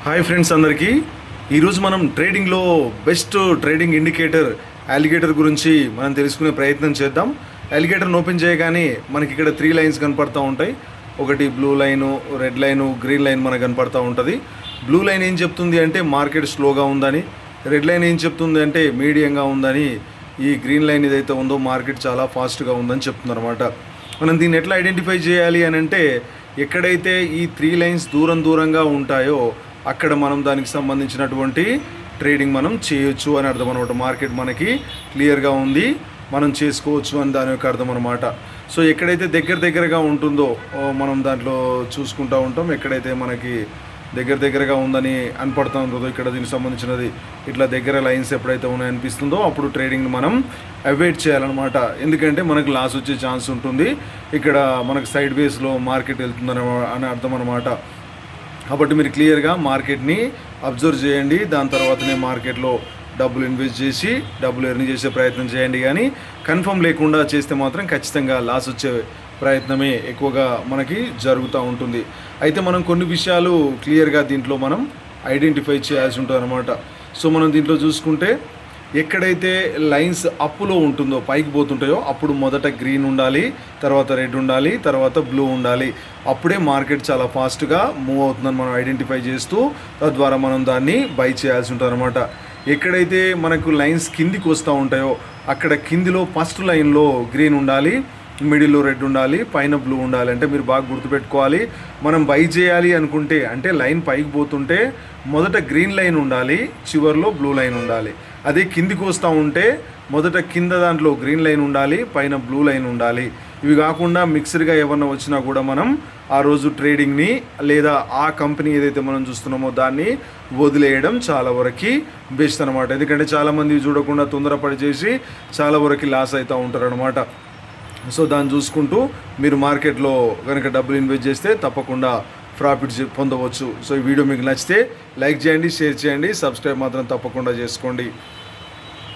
Hi friends అందరికీ ఈరోజు మనం ట్రేడింగ్లో బెస్ట్ ట్రేడింగ్ ఇండికేటర్ అలిగేటర్ గురించి మనం తెలుసుకునే ప్రయత్నం చేద్దాం. అలిగేటర్ని ఓపెన్ చేయగానే మనకి ఇక్కడ 3 లైన్స్ కనపడుతూ ఉంటాయి. ఒకటి blue line, red line, green line మనకు కనపడుతూ ఉంటుంది. బ్లూ లైన్ ఏం చెప్తుంది అంటే మార్కెట్ స్లోగా ఉందని, రెడ్ లైన్ ఏం చెప్తుంది అంటే మీడియంగా ఉందని, ఈ గ్రీన్ లైన్ ఏదైతే ఉందో మార్కెట్ చాలా ఫాస్ట్గా ఉందని చెప్తుంది అనమాట. మనం దీన్ని ఎట్లా ఐడెంటిఫై చేయాలి అని అంటే ఎక్కడైతే ఈ 3 లైన్స్ దూరంగా ఉంటాయో అక్కడ మనం దానికి సంబంధించినటువంటి ట్రేడింగ్ మనం చేయొచ్చు అని అర్థం అనమాట. మార్కెట్ మనకి క్లియర్గా ఉంది, మనం చేసుకోవచ్చు అని దాని యొక్క అర్థం అనమాట. సో ఎక్కడైతే దగ్గరగా ఉంటుందో మనం దాంట్లో చూసుకుంటూ ఉంటాం. ఎక్కడైతే మనకి దగ్గరగా ఉందని అనిపడుతూ ఉంటుందో ఇక్కడ దీనికి సంబంధించినది ఇట్లా దగ్గర లైన్స్ ఎప్పుడైతే ఉన్నాయో అనిపిస్తుందో అప్పుడు ట్రేడింగ్ని మనం అవాయిడ్ చేయాలన్నమాట. ఎందుకంటే మనకు లాస్ వచ్చే ఛాన్స్ ఉంటుంది. ఇక్కడ మనకు సైడ్ వేస్లో మార్కెట్ వెళ్తుందని అని అర్థం అనమాట. కాబట్టి మీరు క్లియర్గా మార్కెట్ని అబ్జర్వ్ చేయండి, దాని తర్వాతనే మార్కెట్లో డబ్బులు ఇన్వెస్ట్ చేసి డబ్బులు ఎర్న్ చేసే ప్రయత్నం చేయండి. కానీ కన్ఫర్మ్ లేకుండా చేస్తే మాత్రం ఖచ్చితంగా లాస్ వచ్చే ప్రయత్నమే ఎక్కువగా మనకి జరుగుతూ ఉంటుంది. అయితే మనం కొన్ని విషయాలు క్లియర్గా దీంట్లో మనం ఐడెంటిఫై చేయాల్సి ఉంటుంది అనమాట. సో మనం దీంట్లో చూసుకుంటే ఎక్కడైతే లైన్స్ అప్పులో ఉంటుందో పైకి పోతుంటాయో అప్పుడు మొదట గ్రీన్ ఉండాలి, తర్వాత రెడ్ ఉండాలి, తర్వాత బ్లూ ఉండాలి. అప్పుడే మార్కెట్ చాలా ఫాస్ట్గా మూవ్ అవుతుందని మనం ఐడెంటిఫై చేస్తూ తద్వారా మనం దాన్ని బై చేయాల్సి ఉంటుంది అనమాట. ఎక్కడైతే మనకు లైన్స్ కిందికి వస్తూ ఉంటాయో అక్కడ కిందిలో ఫస్ట్ లైన్లో గ్రీన్ ఉండాలి, మిడిల్లో రెడ్ ఉండాలి, పైన బ్లూ ఉండాలి. అంటే మీరు బాగా గుర్తుపెట్టుకోవాలి, మనం బై చేయాలి అనుకుంటే అంటే లైన్ పైకి పోతుంటే మొదట గ్రీన్ లైన్ ఉండాలి, చివర్లో బ్లూ లైన్ ఉండాలి. అదే కిందికి వస్తూ ఉంటే మొదట కింద దాంట్లో గ్రీన్ లైన్ ఉండాలి, పైన బ్లూ లైన్ ఉండాలి. ఇవి కాకుండా మిక్స్డ్గా ఏమన్నా వచ్చినా కూడా మనం ఆ రోజు ట్రేడింగ్ని లేదా ఆ కంపెనీ ఏదైతే మనం చూస్తున్నామో దాన్ని వదిలేయడం చాలా వరకు బెస్ట్ అనమాట. ఎందుకంటే చాలామంది చూడకుండా తొందరపడి చేసి చాలా వరకు లాస్ అవుతూ ఉంటారు అనమాట. సో దాన్ని చూసుకుంటూ మీరు మార్కెట్లో కనుక డబ్బులు ఇన్వెస్ట్ చేస్తే తప్పకుండా ప్రాఫిట్ పొందవచ్చు. సో ఈ వీడియో మీకు నచ్చితే లైక్ చేయండి, షేర్ చేయండి, సబ్స్క్రైబ్ మాత్రం తప్పకుండా చేసుకోండి.